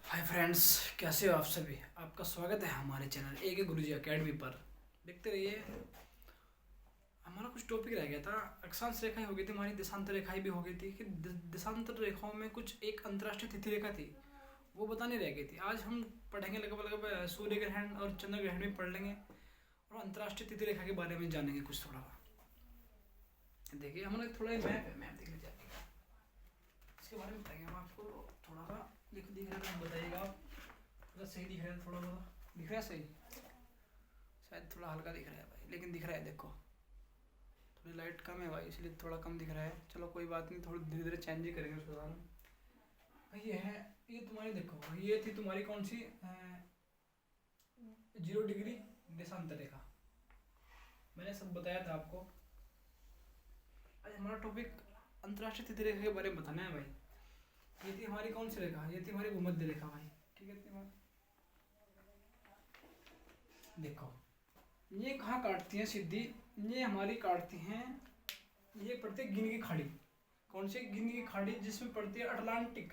Hi friends, कैसे हो आप सभी। आपका स्वागत है हमारे चैनल ए के गुरुजी एकेडमी पर। देखते रहिए। हमारा कुछ टॉपिक रह गया था, अक्षांश रेखाएं हो गई थी हमारी, देशांतर रेखाएं भी हो गई थी कि देशांतर रेखाओं में कुछ एक अंतर्राष्ट्रीय तिथि रेखा थी, वो बताने रह गई थी। आज हम पढ़ेंगे लगभग सूर्य ग्रहण और चंद्र ग्रहण भी पढ़ लेंगे और अंतर्राष्ट्रीय तिथि रेखा के बारे में जानेंगे कुछ थोड़ा। देखिए हमारा थोड़ा मैप है, मैप देख लीजिए, इसके बारे में बताएंगे हम आपको थोड़ा सा। दिख रहा है, बताइएगा आप। थोड़ा सही दिख रहा है, थोड़ा थोड़ा दिख रहा है सही, शायद थोड़ा हल्का दिख रहा है भाई, लेकिन दिख रहा है। देखो थोड़ी लाइट कम है भाई, इसलिए थोड़ा कम दिख रहा है। चलो कोई बात नहीं, थोड़ी धीरे धीरे चेंज ही करेंगे सुधार। भाई ये है, ये तुम्हारी देखो, ये थी तुम्हारी कौन सी 0 डिग्री देशांतर रेखा। मैंने सब बताया था आपको। आज हमारा टॉपिक अंतर्राष्ट्रीय तिथि रेखा के बारे में बताना है भाई। ये थी हमारी कौन सी रेखा, ये थी हमारी भूमध्य रेखा भाई। ठीक है, देखो ये कहाँ काटती हैं सीधी, ये हमारी काटती हैं, ये पड़ती है गिनी की खाड़ी। कौन सी गिनी की खाड़ी? जिसमें पड़ती है अटलांटिक,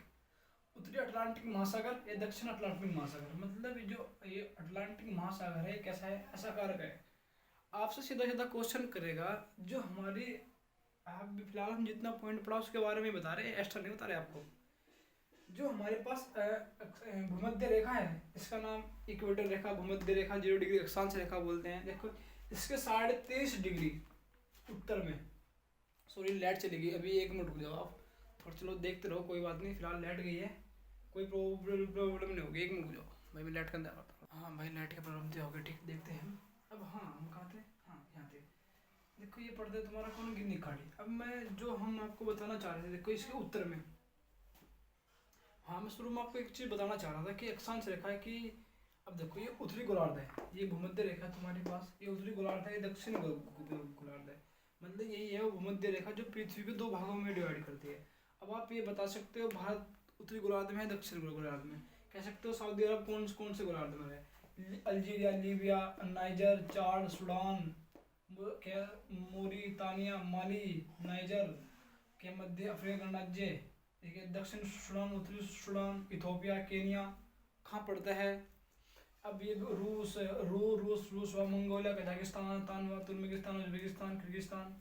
उत्तरी अटलांटिक महासागर या दक्षिण अटलांटिक महासागर। मतलब जो ये अटलांटिक महासागर है कैसा है, ऐसा कारक है। आपसे सीधा सीधा क्वेश्चन करेगा, जो हमारी आप भी फिलहाल हम जितना पॉइंट पढ़ा उसके बारे में बता रहे हैं, एक्स्ट्रा नहीं बता रहे आपको। जो हमारे पास भूमध्य रेखा है, इसका नाम इक्वेटर रेखा, भूमध्य रेखा, 0 डिग्री अक्षांश रेखा बोलते हैं। देखो इसके 23.5 डिग्री उत्तर में, सॉरी लाइट चली गई अभी, 1 मिनट रुक जाओ आप थोड़ा। चलो देखते रहो, कोई बात नहीं, फिलहाल लाइट गई है, कोई प्रॉब्लम नहीं होगी। 1 मिनट रुक जाओ भाई, मैं लाइट का अंदर आता हूँ। हाँ भाई, लाइट की प्रॉब्लम तो होगी, ठीक देखते हैं हम। अब हाँ, हम कहाँ थे? हाँ यहाँ थे। देखो ये पड़ता है तुम्हारा कौन, गिनी खाड़ी। अब मैं जो हम आपको बताना चाह रहे थे, देखो इसके उत्तर में, हाँ मैं शुरू में आपको एक चीज़ बताना चाह रहा था कि अक्षांश रेखा है कि, अब देखो ये उत्तरी गोलार्ध है, ये भूमध्य रेखा तुम्हारे पास, ये उत्तरी गोलार्ध है, ये दक्षिण गोलार्ध है। मतलब यही है वो भूमध्य रेखा जो पृथ्वी को 2 भागों में डिवाइड करती है। अब आप ये बता सकते हो भारत उत्तरी गोलार्ध में है, दक्षिण गोलार्ध में। कह सकते हो सऊदी अरब कौन से गोलार्ध में है, अल्जीरिया, लीबिया, नाइजर, चाड, सूडान, क्या मोरितानिया, माली, नाइजर के मध्य अफ्रीका गणराज्य, ठीक है, दक्षिण सूडान, उत्तरी सूडान, इथोपिया, केनिया कहाँ पड़ता है। अब ये रूस हुआ, मंगोलिया, कजाकिस्तान, तान हुआ, तुर्कमेनिस्तान, उज्बेकिस्तान, किर्गिस्तान।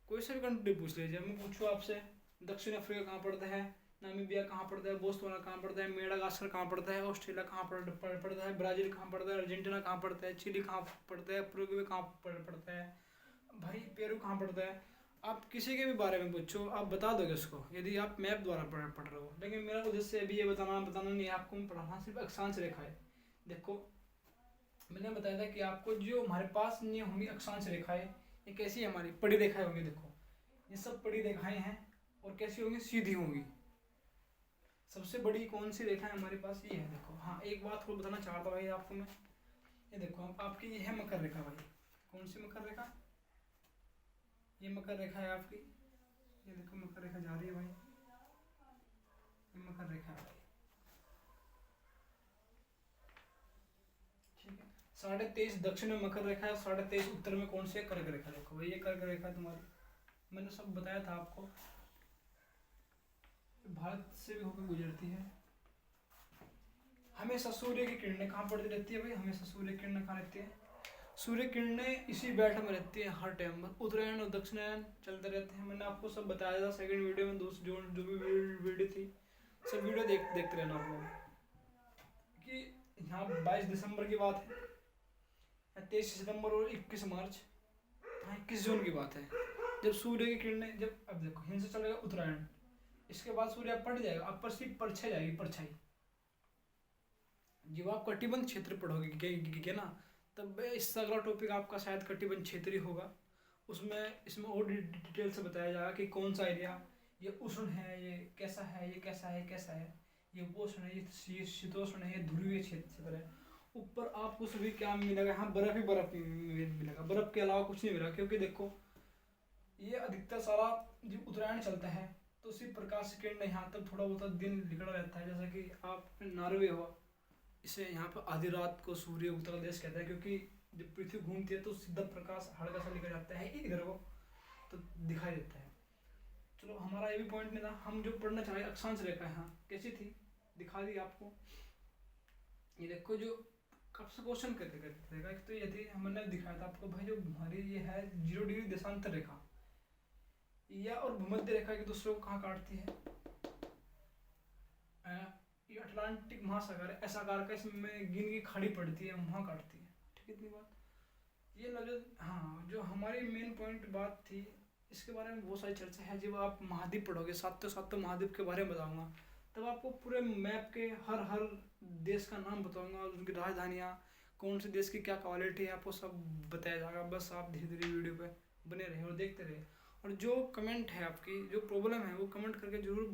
कोई सा भी कंट्री पूछ लीजिए, मैं पूछूँ आपसे, दक्षिण अफ्रीका कहाँ पड़ता है, नामीबिया कहाँ पड़ता है, बोत्सवाना कहाँ पड़ता है, मेडागास्कर कहाँ पड़ता है, ऑस्ट्रेलिया कहाँ पड़ता है, ब्राज़ील कहाँ पड़ता है, अर्जेंटीना कहाँ पड़ता है, चिली कहाँ पड़ता है, उरुग्वे कहाँ पड़ता है, भाई पेरू कहाँ पड़ता है। आप किसी के भी बारे में पूछो, आप बता दोगे उसको, यदि आप मैप द्वारा पढ़ रहे हो। लेकिन मेरा उद्देश्य अभी ये बताना नहीं है आपको, मैं पढ़ाना सिर्फ अक्षांश रेखा है। देखो मैंने बताया था कि आपको जो हमारे पास ये होंगी अक्षांश रेखाएं, ये कैसी हमारी पड़ी रेखाएं होंगी। देखो ये सब पड़ी रेखाएं हैं, और कैसी होंगी, सीधी होंगी। सबसे बड़ी कौन सी रेखा है हमारे पास, ये है। देखो हाँ, एक बात को बताना चाहता भाई आपको मैं, ये देखो आपकी ये है मकर रेखा भाई। कौन सी मकर रेखा? ये मकर रेखा है आपकी, ये देखो मकर रेखा जा रही है भाई, ये मकर रेखा है भाई। ठीक है, 23.5 दक्षिण में मकर रेखा है, 23.5 उत्तर में कौन सी है, कर्क रेखा। देखो भाई ये कर्क रेखा तुम्हारी, मैंने सब बताया था आपको, भारत से भी होकर गुजरती है। हमेशा सूर्य की किरणें कहाँ पड़ती रहती है भाई, हमेशा सूर्य की किरणें कहाँ रहती है, सूर्य किरणें इसी बेल्ट में रहती है हर टाइम पर। उत्तरायण और दक्षिणायन चलते रहते हैं, मैंने आपको सब बताया था सेकंड वीडियो में। जो भी वीडियो थी, सब वीडियो देखते रहना आप लोग। कि यहाँ 22 दिसंबर की बात है, 23 सितंबर और 21 मार्च, 21 जून की बात है, जब सूर्य की किरणें, जब अब देखो हिंद से चलेगा उत्तरायण, इसके बाद सूर्य पड़ जाएगा, अब पर सिर्फ परछाई जाएगी, परछाई। जब आप कटिबंध क्षेत्र पढ़ोगे ना, तब इसका अगला टॉपिक आपका शायद कटिबंध क्षेत्र ही होगा। उसमें इसमें और डिटेल से बताया जाएगा कि कौन सा एरिया ये उष्ण है, ये कैसा है, ये कैसा है, कैसा है, ये उपोष्ण है, ये शीतोष्ण है, ये ध्रुवीय क्षेत्र है। ऊपर आपको सभी क्या मिलेगा, यहाँ बर्फ ही बर्फ मिलेगा, बर्फ के अलावा कुछ नहीं मिलेगा। क्योंकि देखो ये अधिकतर सारा जब उत्तरायण चलता है, तो उसी प्रकाश की किरण यहाँ तक थोड़ा बहुत दिन निकला रहता है। जैसा कि आप नॉर्वे हुआ, इसे यहाँ पर आधी रात को सूर्य उगता देश कहता है, क्योंकि जब पृथ्वी घूमती है तो सीधा प्रकाश हल्का सा निकल जाता है इधर को, तो दिखाई देता है। चलो हमारा ये भी पॉइंट नहीं था, हम जो पढ़ना चाहे अक्षांश रेखा, यहाँ कैसी थी दिखा दी आपको। ये देखो जो कब से क्वेश्चन करते करते रहेगा। एक तो यदि हमने दिखाया था आपको भाई, जो हमारी ये है 0 डिग्री देशांतर रेखा या और भूमध्य रेखा एक दूसरे को कहाँ काटती है, ये अटलांटिक महासागर है, ऐसा आकार का, इसमें गिन की खाड़ी पड़ती है, वहाँ काटती है। ठीक है, इतनी बात। ये जो हाँ, जो हमारी मेन पॉइंट बात थी, इसके बारे में बहुत सारी चर्चा है। जब आप महाद्वीप पढ़ोगे, सातों महाद्वीप के बारे में बताऊंगा, तब आपको पूरे मैप के हर देश का नाम बताऊंगा और उनकी राजधानियाँ, कौन से देश की क्या क्वालिटी है, आपको सब बताया जाएगा। बस आप धीरे धीरे वीडियो पे बने रहे और देखते रहे। और जो कमेंट है, आपकी जो प्रॉब्लम है, वो कमेंट करके जरूर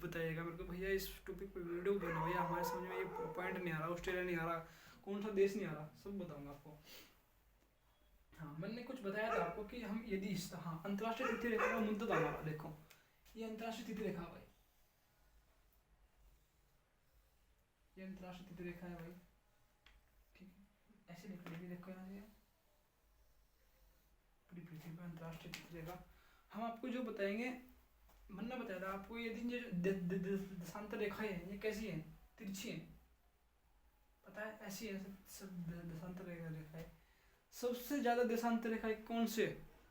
बताइएगा मेरे को, भैया इस टॉपिक पे वीडियो बनाओ, भैया हमारे समझ में ये पॉइंट नहीं आ रहा, ऑस्ट्रेलिया नहीं आ रहा, कौन सा देश नहीं आ रहा, सब बताऊंगा आपको। हाँ, मैंने कुछ बताया था आपको कि हम यदि हाँ, अंतर्राष्ट्रीय तिथि रेखा का मुद्दा था हमारा। देखो ये अंतर्राष्ट्रीय तिथि रेखा भाई, ये अंतर्राष्ट्रीय तिथि रेखा है भाई। ठीक है, ऐसे लिख लीजिए। देखो यहाँ से पूरी पृथ्वी पर अंतर्राष्ट्रीय तिथि रेखा हम आपको जो बताएंगे, मैंने बताया था आपको, यदि ये देशांतर रेखाएं हैं, ये कैसी हैं, तिरछी हैं, पता है, ऐसी है सब देशांतर रेखा है। सबसे ज्यादा देशांतर रेखा कौन से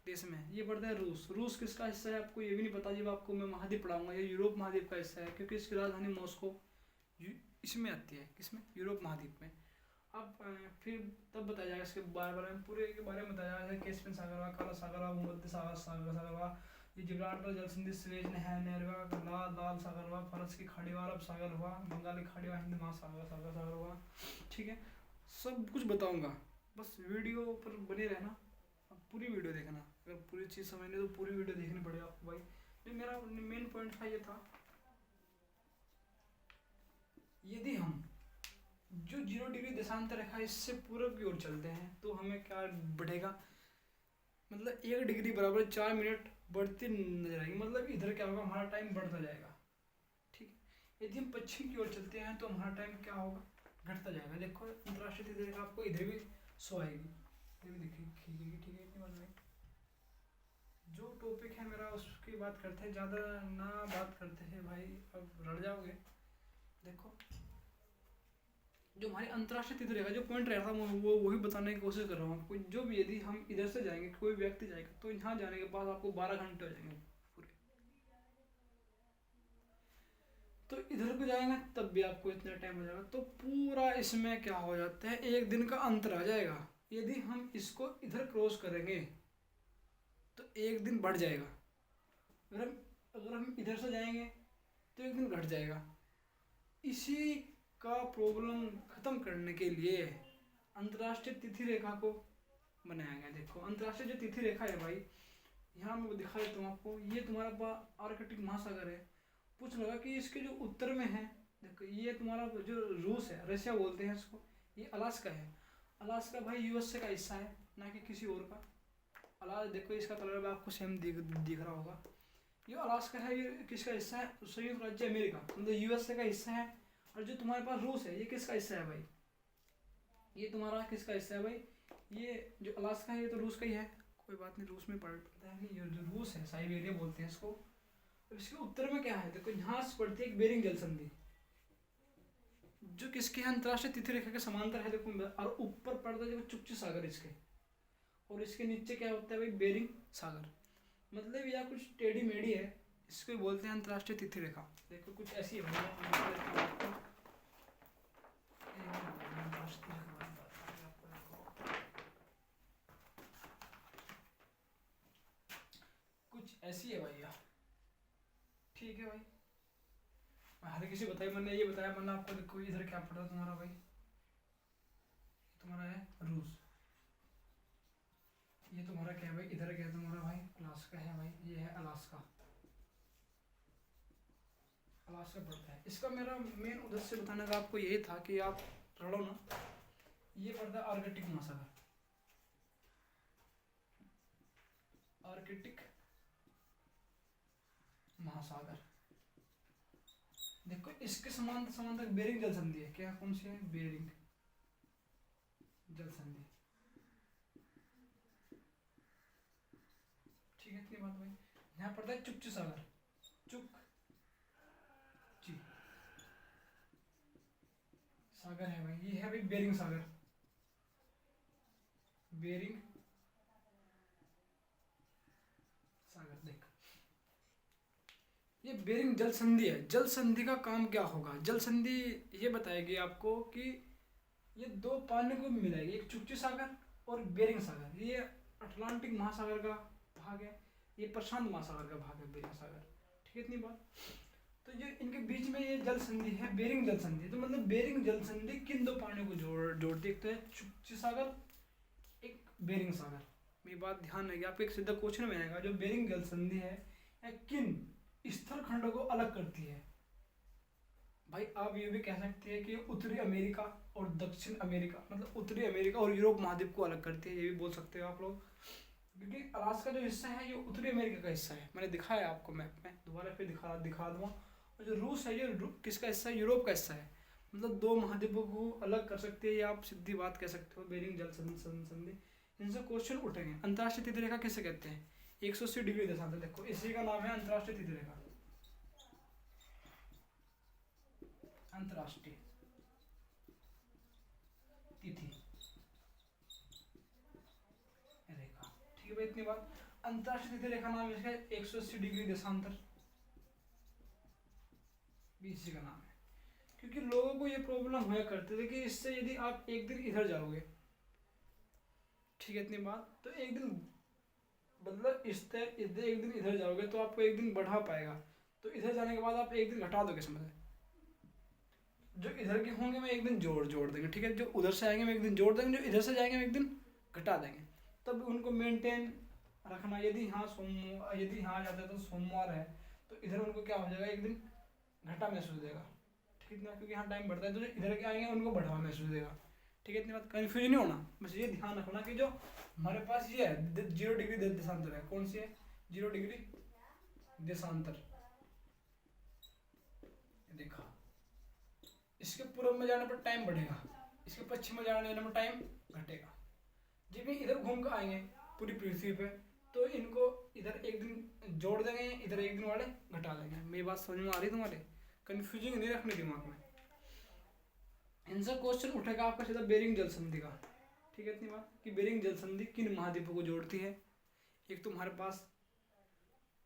देश में, ये पड़ता है रूस। रूस किसका हिस्सा है आपको ये भी नहीं पता, जब आपको मैं महाद्वीप पढ़ाऊंगा। ये यूरोप महाद्वीप का हिस्सा है, क्योंकि इसकी राजधानी मॉस्को इसमें आती है, किसमें, यूरोप महाद्वीप में। अब फिर तब बताया जाएगा इसके बारे में, पूरे के बारे में बताया जाएगा। कैस्पियन सागर हुआ, काला सागर हुआ, भूमध्य सागर हुआ, ये जिब्राल्टर जल संधि, सुएज नहर, लाल सागर हुआ, फारस की खाड़ी हुआ, अरब सागर हुआ, बंगाली खाड़ी हुआ, हिंद महासागर हुआ। ठीक है, सब कुछ बताऊंगा, बस वीडियो पर बने रहना, पूरी वीडियो देखना। अगर पूरी चीज़ समझनी तो पूरी वीडियो देखनी पड़ेगी आपको भाई। जो मेरा मेन पॉइंट था ये था, यदि हम जो 0 डिग्री देशांतर रेखा इससे पूरब की ओर चलते हैं तो हमें क्या बढ़ेगा, मतलब 1 डिग्री बराबर 4 मिनट बढ़ती नजर आएगी। मतलब इधर क्या होगा, हमारा टाइम बढ़ता जाएगा। ठीक है, यदि हम पश्चिम की ओर चलते हैं तो हमारा टाइम क्या होगा, घटता जाएगा। देखो अंतर्राष्ट्रीय तिथि रेखा आपको इधर भी शो आएगी, इधर भी दिखेगी। ठीक है, इतनी बात नहीं। जो टॉपिक है मेरा उसकी बात करते हैं, ज़्यादा ना बात करते हैं भाई, अब रड़ जाओगे। देखो जो हमारी अंतर्राष्ट्रीय तिथि रेखा, जो पॉइंट रहता है वो वही बताने की कोशिश कर रहा हूँ आपको। जो भी यदि हम इधर से जाएंगे, कोई व्यक्ति जाएगा, तो यहाँ जाने के बाद आपको 12 घंटे हो जाएंगे पूरे। तो इधर को जाएंगे तब भी आपको इतना टाइम हो जाएगा। तो पूरा इसमें क्या हो जाता है, एक दिन का अंतर आ जाएगा। यदि हम इसको इधर क्रॉस करेंगे तो एक दिन बढ़ जाएगा। अगर हम इधर से जाएंगे तो एक दिन घट जाएगा। इसी का प्रॉब्लम खत्म करने के लिए अंतर्राष्ट्रीय तिथि रेखा को बनाया गया। देखो अंतर्राष्ट्रीय जो तिथि रेखा है भाई, यहाँ मैं दिखा देता हूँ आपको। ये तुम्हारा आर्कटिक महासागर है। पूछ लगा कि इसके जो उत्तर में है, देखो ये तुम्हारा जो रूस है, रशिया बोलते हैं इसको, ये अलास्का है। अलास्का भाई यूएसए का हिस्सा है, ना कि किसी और का। देखो इसका कलर आपको सेम दिख रहा होगा। ये अलास्का है, ये किसका हिस्सा है, संयुक्त राज्य अमेरिका, मतलब यूएसए का हिस्सा है। और जो तुम्हारे पास रूस है, ये किसका हिस्सा है भाई, ये तुम्हारा किसका हिस्सा है भाई, ये जो अलास्का है ये तो रूस का ही है। कोई बात नहीं, रूस में पड़ता है, ये जो रूस है, साइबेरिया बोलते हैं इसको। इसके उत्तर में क्या है, देखो यहाँ से पड़ती है एक बेरिंग जल संधि, जो किसके अंतर्राष्ट्रीय तिथि रेखा के समांतर है। देखो, और ऊपर पड़ता है देखो चुपची सागर इसके, और इसके नीचे क्या होता है भाई, बेरिंग सागर। मतलब यह कुछ टेढ़ी मेढ़ी है, इसको बोलते हैं अंतर्राष्ट्रीय तिथि रेखा। देखो कुछ ऐसी है भाई, कुछ ऐसी है भैया। ठीक है भाई, हर किसी बताया, मैंने ये बताया, मैंने आपको। देखो इधर क्या पड़ा तुम्हारा भाई, तुम्हारा है रूस। ये तुम्हारा क्या है भाई, इधर क्या है तुम्हारा भाई, अलास्का है भाई। ये है अलास्का, अलास्का पड़ता है। इसका मेरा मेन उद्देश्य बताने का आपको यही था कि आप रड़ो ना। ये पड़ता है आर्कटिक महासागर, आर्कटिक महासागर। देखो इसके समांतर समांतर बेरिंग जल संधि है। क्या, कौन सी है, बेरिंग जल संधि। ठीक है, इतनी बात भाई। यहाँ पड़ता है चुपची सागर, चुक ची सागर है भाई, ये है भाई बेरिंग सागर, बेरिंग सागर। देख ये बेरिंग जल संधि है। जल संधि का काम क्या होगा? जल संधि ये बताएगी आपको कि ये दो पानी को मिलाएगी, एक चुपची सागर और बेरिंग सागर। ये अटलांटिक महासागर का भाग है, ये प्रशांत महासागर का भाग है बेरिंग सागर। ठीक है, इतनी बात। तो ये इनके बीच में ये जल संधि है, बेरिंग जल संधि। तो मतलब बेरिंग जल संधि किन दो पानियों को जोड़ती है? एक तो है चुपची सागर, एक बेरिंग सागर। मेरी बात ध्यान रहेगी, आपको एक सीधा क्वेश्चन में आएगा, जो बेरिंग जल संधि है किन स्थल खंडों को अलग करती है? भाई आप ये भी कह सकते हैं कि उत्तरी अमेरिका और दक्षिण अमेरिका, मतलब उत्तरी अमेरिका और यूरोप महाद्वीप को अलग करती है, ये भी बोल सकते हो आप लोग। क्योंकि अलास्का जो हिस्सा है ये उत्तरी अमेरिका का हिस्सा है, मैंने दिखाया आपको मैप में, दोबारा फिर दिखा दूंगा। और जो रूस है ये किसका हिस्सा है? यूरोप का हिस्सा है। मतलब दो महाद्वीपों को अलग कर सकते हैं, ये आप सीधी बात कह सकते हो, बेरिंग जल संधि। इनसे क्वेश्चन उठेंगे। अंतर्राष्ट्रीय तिथि रेखा किसे कहते हैं? 180 डिग्री देशांतर। देखो इसी का नाम है अंतर्राष्ट्रीय तिथि रेखा। अंतर्राष्ट्रीय तिथि रेखा, ठीक है भाई, इतनी बात। अंतर्राष्ट्रीय तिथि रेखा नाम इसका 180 डिग्री देशांतर भी इसी का नाम है। क्योंकि लोगों को ये प्रॉब्लम हुआ करते थे कि इससे यदि आप एक दिन इधर जाओगे, ठीक है, इतनी बात, तो एक दिन मतलब इससे एक दिन इधर जाओगे तो आपको एक दिन बढ़ा पाएगा, तो इधर जाने के बाद आप एक दिन घटा दोगे, समझ? जो इधर के होंगे मैं एक दिन जोड़ देंगे, ठीक है, जो उधर से आएंगे मैं एक दिन जोड़ देंगे, जो इधर से जाएंगे मैं एक दिन घटा देंगे। तब उनको मेंटेन रखना। यदि यहाँ आ जाता है तो सोमवार है, तो इधर उनको क्या हो जाएगा, एक दिन घटा महसूस देगा, ठीक है, क्योंकि यहाँ टाइम बढ़ता है। तो जो इधर के आएंगे उनको बढ़ावा महसूस देगा, ठीक है, इतनी बात। कन्फ्यूज नहीं होना, बस ये ध्यान रखना कि जो हमारे पास ये है 0 डिग्री देशांतर है, कौन सी है? 0 डिग्री देशांतर। देखा, इसके पूर्व में जाने पर टाइम बढ़ेगा, इसके पश्चिम में जाने पर टाइम घटेगा। जब भी इधर घूम कर आएंगे पूरी पृथ्वी पे, तो इनको इधर एक दिन जोड़ देंगे, इधर एक दिन वाले घटा देंगे। मेरी बात समझ में आ रही तुम्हारे? कंफ्यूजिंग नहीं रखनी दिमाग में। इनसे क्वेश्चन उठेगा आपका सीधा बेरिंग जल संधि का, ठीक है, इतनी बात कि बेरिंग जल संधि किन महाद्वीपों को जोड़ती है। एक तो हमारे पास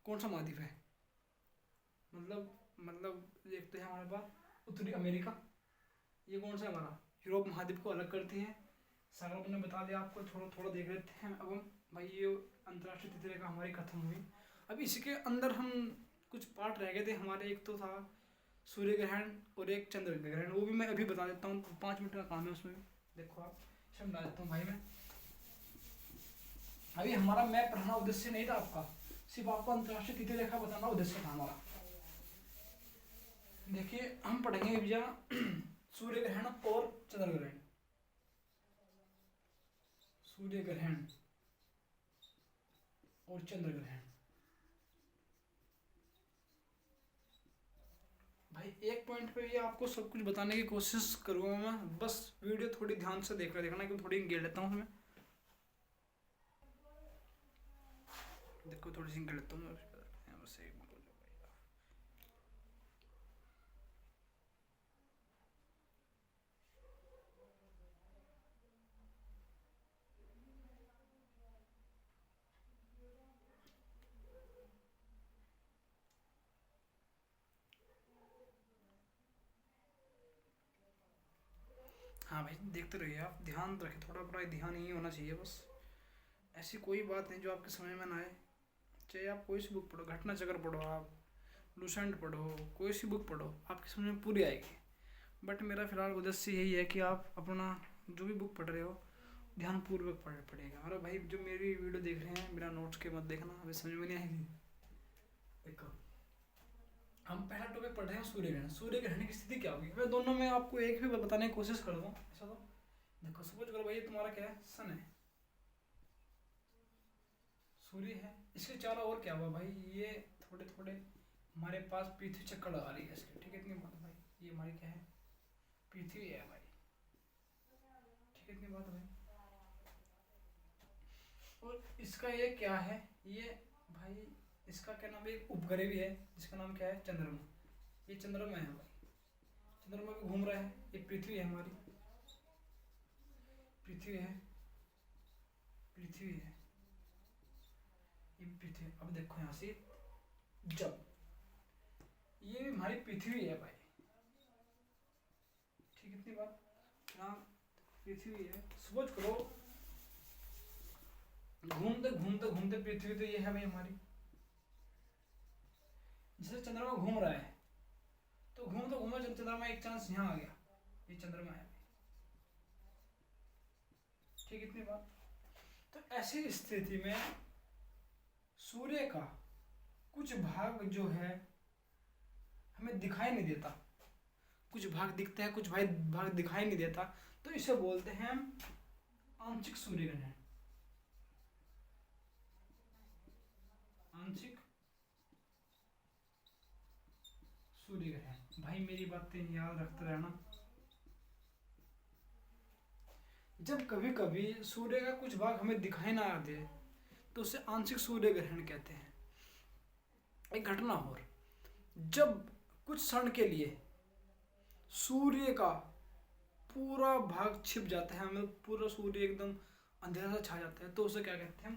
कौन सा महाद्वीप है, मतलब एक तो है हमारे पास उत्तरी अमेरिका, ये कौन सा हमारा यूरोप महाद्वीप को अलग करती है। सागर मैंने बता दिया आपको, थोड़ा देख लेते हैं। अब हम भाई ये अंतर्राष्ट्रीय तिथि रेखा हमारी खत्म हुई। अब इसके अंदर हम कुछ पार्ट रह गए थे हमारे, एक तो था सूर्य ग्रहण और एक चंद्र ग्रहण, वो भी मैं अभी बता देता हूँ, 5 मिनट का काम है उसमें। देखो आप समझा देता हूँ भाई मैं। अभी हमारा मैप पढ़ना उद्देश्य नहीं था आपका, सिर्फ आपको अंतर्राष्ट्रीय तिथि रेखा बताना उद्देश्य था हमारा। देखिए हम पढ़ेंगे भैया सूर्य ग्रहण और चंद्र ग्रहण। सूर्य ग्रहण और चंद्र ग्रहण। भाई एक पॉइंट पे ये आपको सब कुछ बताने की कोशिश करूँगा मैं, बस वीडियो थोड़ी ध्यान से देखना कि थोड़ी गिर लेता हूँ उसमें। देखो थोड़ी सी गिर लेता हूँ बस। हाँ भाई देखते रहिए आप, ध्यान रखें, थोड़ा बड़ा ध्यान ही होना चाहिए बस। ऐसी कोई बात नहीं जो आपके समझ में ना आए, चाहे आप कोई सी बुक पढ़ो, घटना चक्र पढ़ो, आप लूसेंट पढ़ो, कोई सी बुक पढ़ो, आपकी समझ में पूरी आएगी। बट मेरा फिलहाल उद्देश्य यही है कि आप अपना जो भी बुक पढ़ रहे हो ध्यानपूर्वक पढ़ेगा। और भाई जो मेरी वीडियो देख रहे हैं बिना नोट्स के मत देखना, अभी समझ में नहीं आएगी। देखो हम पहला टॉपिक पढ़ रहे हैं सूर्य ग्रहण। सूर्य ग्रहण की स्थिति क्या होगी, मैं दोनों में आपको एक भी बताने की कोशिश कर दूँ। ऐसा तो देखो, सपोज करो भाई तुम्हारा क्या है, सन है, सूर्य है, इसके चारों ओर क्या हुआ भाई, ये थोड़े थोड़े हमारे पास पृथ्वी चक्कर लगा रही है इसके, ठीक है, इतनी बात भाई। ये हमारी क्या है, पृथ्वी है भाई, ठीक है, इतनी बात भाई। और इसका ये क्या है, ये भाई इसका क्या नाम है, एक उपग्रह भी है जिसका नाम क्या है, चंद्रमा। ये चंद्रमा है भाई, चंद्रमा भी घूम रहा है, ये पृथ्वी है हमारी, पृथ्वी है, पृथ्वी है, ये पृथ्वी। अब देखो यहाँ से, जब ये हमारी पृथ्वी है भाई, ठीक, इतनी बात। यहाँ पृथ्वी है, सपोज करो घूमते घूमते घूमते पृथ्वी तो ये है भाई हमारी, जैसे चंद्रमा घूम रहा है तो घूमते घूमते चंद्रमा एक चांस यहाँ आ गया, ये चंद्रमा है, ठीक, इतनी बात। तो ऐसी स्थिति में सूर्य का कुछ भाग जो है हमें दिखाई नहीं देता, कुछ भाग दिखता है, कुछ भाग दिखाई नहीं देता, तो इसे बोलते हैं हम आंशिक सूर्य ग्रहण, आंशिक सूर्य ग्रहण। भाई मेरी बातें याद रखते रहना। जब कभी कभी सूर्य का कुछ भाग हमें दिखाई ना दे तो उसे आंशिक सूर्य ग्रहण कहते हैं। एक घटना हो, जब कुछ क्षण के लिए सूर्य का पूरा भाग छिप जाता है, मतलब पूरा सूर्य एकदम अंधेरा सा छा जाता है, तो उसे क्या कहते हैं,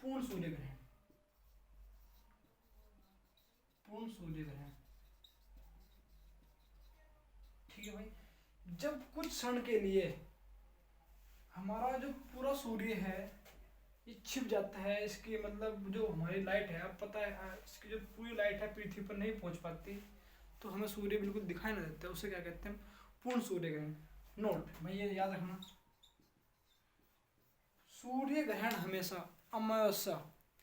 पूर्ण सूर्य ग्रहण, पूर्ण सूर्य ग्रहण, ठीक है भाई। जब कुछ क्षण के लिए हमारा जो पूरा सूर्य है ये छिप जाता है, इसकी मतलब जो हमारी लाइट है, अब पता है इसकी जो पूरी लाइट है पृथ्वी पर नहीं पहुंच पाती, तो हमें सूर्य बिल्कुल दिखाई नहीं देता, उसे क्या कहते हैं, पूर्ण सूर्य ग्रहण। नोट भाई ये याद रखना, सूर्य ग्रहण हमेशा अमावस्या,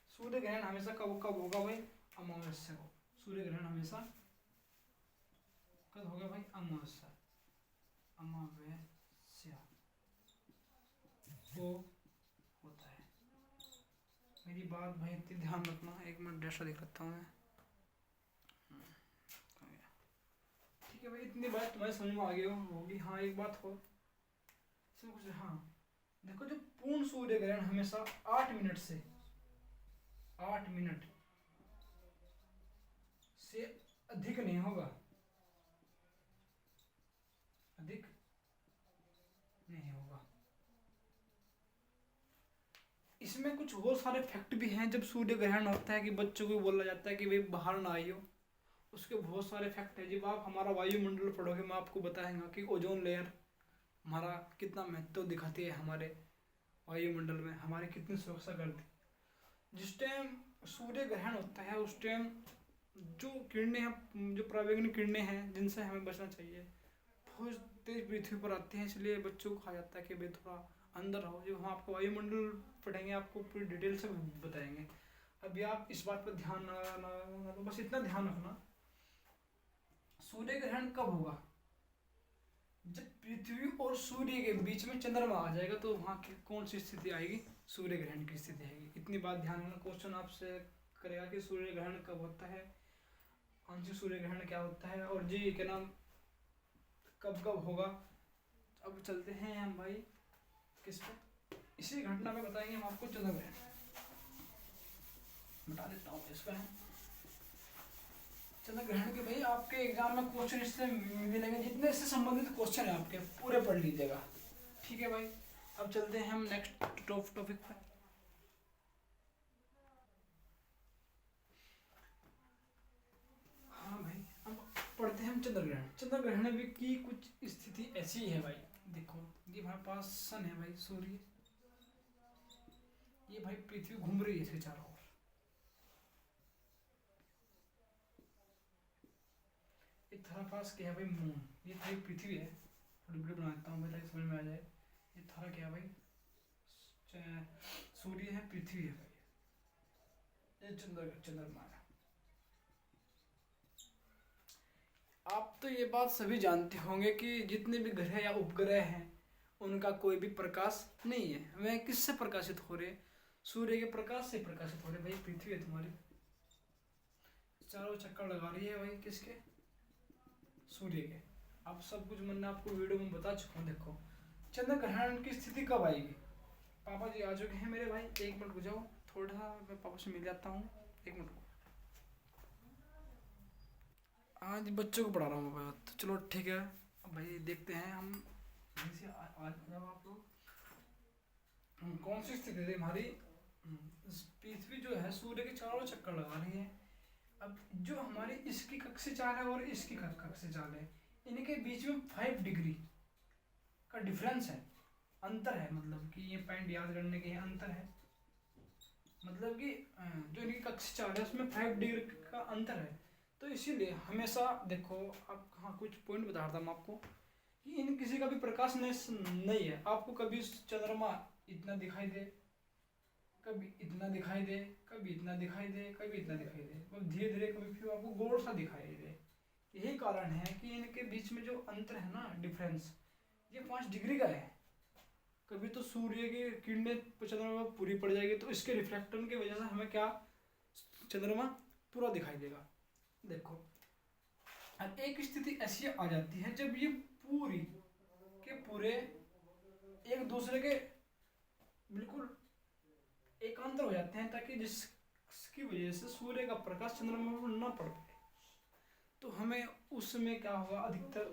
सूर्य ग्रहण हमेशा कब कब होगा भाई, अमावस्या को, सूर्य ग्रहण हमेशा कब होगा भाई, अमावस्या, अमावस्या को होता है। मेरी बात भाई इतनी ध्यान रखना, एक मिनट डेटा देख लेता हूँ मैं, ठीक है भाई, इतनी बात तुम्हारे समझ में आ गई होगी। हाँ एक बात हो इसमें कुछ, हाँ देखो, जो पूर्ण सूर्य ग्रहण हमेशा 8 मिनट से 8 मिनट से अधिक नहीं होगा, अधिक नहीं होगा। इसमें कुछ और सारे फैक्ट भी हैं, जब सूर्य ग्रहण होता है कि बच्चों को बोला जाता है कि भाई बाहर ना आइयो, उसके बहुत सारे फैक्ट है। जब आप हमारा वायुमंडल पढ़ोगे मैं आपको बताऊंगा कि ओजोन लेयर हमारा कितना महत्व दिखाती है, हमारे वायुमंडल में हमारी कितनी सुरक्षा करती है। जिस टाइम सूर्य ग्रहण होता है उस टाइम जो किरणें हैं, जो पराबैंगनी किरणें हैं जिनसे हमें बचना चाहिए, बहुत तेज पृथ्वी पर आते हैं, इसलिए बच्चों को कहा जाता है कि भाई थोड़ा अंदर रहो। जब हम आपको वायुमंडल पढ़ेंगे आपको पूरी डिटेल से बताएंगे। अभी आप इस बात पर ध्यान ना तो बस इतना ध्यान रखना, सूर्य ग्रहण कब होगा, जब पृथ्वी और सूर्य के बीच में चंद्रमा आ जाएगा, तो वहाँ की कौन सी स्थिति आएगी, सूर्य ग्रहण की स्थिति आएगी। इतनी बात ध्यान रखना। क्वेश्चन आपसे करेगा कि सूर्य ग्रहण कब होता है, आंशिक सूर्य ग्रहण क्या होता है, और जी क्या नाम कब कब होगा। अब चलते हैं हम भाई किस पे, इसी घटना में बताएंगे हम आपको चंद्र ग्रहण। बता देता हूँ इसका है चंद्र ग्रहण के। भाई आपके एग्जाम में क्वेश्चन इससे मिलेंगे, जितने इससे संबंधित क्वेश्चन है आपके पूरे पढ़ लीजिएगा, ठीक है भाई। अब चलते हैं हम नेक्स्ट टॉपिक पर। हाँ भाई अब पढ़ते हैं हम चंद्र ग्रहण। चंद्र ग्रहण भी की कुछ स्थिति ऐसी है भाई, देखो ये हमारे पास सन है भाई, सूर्य, ये भाई पृथ्वी घूम रही है इसके चारों ओर, एक थारा पास क्या है भाई, मून, ये भाई पृथ्वी है, थोड़ी वीडियो बना देता हूँ भाई ताकि समझ में आ जाए। ये थारा क्या है भाई, सूर्य है, पृथ्वी है भाई, ये चंद्रमा है। आप तो ये बात सभी जानते होंगे कि जितने भी ग्रह या उपग्रह हैं उनका कोई भी प्रकाश नहीं है, वे किससे प्रकाशित हो रहे, सूर्य के प्रकाश से प्रकाशित हो रहे। भाई पृथ्वी है तुम्हारी, चारों चक्कर लगा रही है भाई किसके, सूर्य के। आप सब कुछ मैंने आपको वीडियो में बता चुका हूँ। देखो चंद्र ग्रहण की स्थिति कब आएगी, पापा जी आ चुके हैं मेरे भाई, एक मिनट रुक जाओ, थोड़ा मैं पापा से मिल जाता हूँ, एक मिनट। आज बच्चों को पढ़ा रहा हूँ मैं, तो चलो ठीक है। अब भाई देखते हैं हम यहीं से आज जब आप लोग कौन सी स्थिति है हमारी। पृथ्वी जो है सूर्य के चारों चक्कर लगा रही है। अब जो हमारी इसकी कक्ष चाल है और इसकी कक्ष चाल है, इनके बीच में 5 डिग्री का डिफरेंस है, अंतर है। मतलब कि ये पॉइंट याद करने के अंतर है। मतलब कि जो इनकी कक्ष चाल है उसमें 5 डिग्री का अंतर है। तो इसीलिए हमेशा देखो, अब हाँ कुछ पॉइंट बता रहा था मैं आपको कि इन किसी का भी प्रकाश नहीं है। आपको कभी चंद्रमा इतना दिखाई दे, कभी इतना दिखाई दे, कभी इतना दिखाई दे, कभी इतना दिखाई दे, मतलब धीरे धीरे कभी फिर आपको गोल सा दिखाई दे। यही कारण है कि इनके बीच में जो अंतर है ना, डिफरेंस, ये 5 डिग्री का है। कभी तो सूर्य की किरणें चंद्रमा पर पूरी पड़ जाएगी तो इसके रिफ्लेक्टर की वजह से हमें क्या, चंद्रमा पूरा दिखाई देगा। देखो अब एक स्थिति ऐसी आ जाती है जब ये पूरी के पूरे एक दूसरे के बिल्कुल एकांतर हो जाते हैं, ताकि जिसकी वजह से सूर्य का प्रकाश चंद्रमा पर न पड़ पाए। तो हमें उसमें क्या होगा, अधिकतर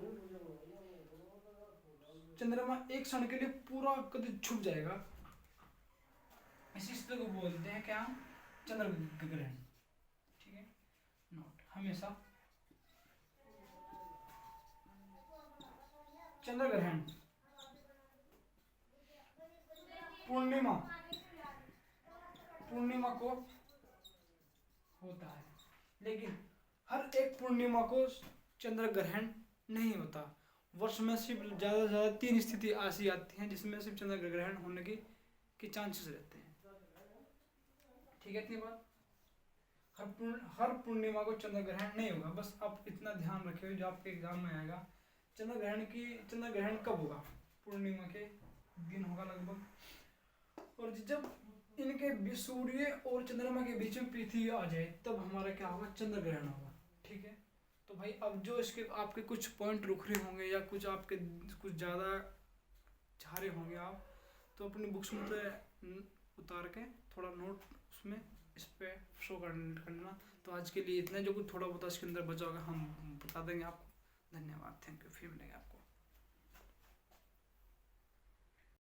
चंद्रमा एक क्षण के लिए पूरा कभी छुप जाएगा। इसी स्थिति को बोलते हैं क्या, चंद्र ग्रहण। ठीक है, नोट हमेशा चंद्र ग्रहण पूर्णिमा को होता है, लेकिन हर एक पूर्णिमा को चंद्र ग्रहण नहीं होता। वर्ष में सिर्फ ज़्यादा से ज़्यादा 3 स्थिति ऐसी आती हैं जिसमें सिर्फ चंद्र ग्रहण होने की चांसेस रहते हैं। ठीक है, इतनी बात। हर पूर्णिमा को चंद्र ग्रहण नहीं होगा। बस आप इतना ध्यान रखिए, जो आपके एग्जाम में आएगा, चंद्र ग्रहण कब होगा, पूर्णिमा के दिन होगा लगभग। और जब इनके सूर्य और चंद्रमा के बीच में पृथ्वी आ जाए तब हमारा क्या होगा, चंद्र ग्रहण होगा। ठीक है, तो भाई अब जो इसके आपके कुछ पॉइंट रुक रहे होंगे या कुछ आपके कुछ ज़्यादा चाह रहे होंगे आप, तो अपनी बुक्स में उतार के थोड़ा नोट उसमें इस पर शो कर लेना। तो आज के लिए इतना, जो कुछ थोड़ा बहुत इसके अंदर बचा होगा हम बता देंगे आपको। धन्यवाद, थैंक यू, फिर मिलेंगे आपको।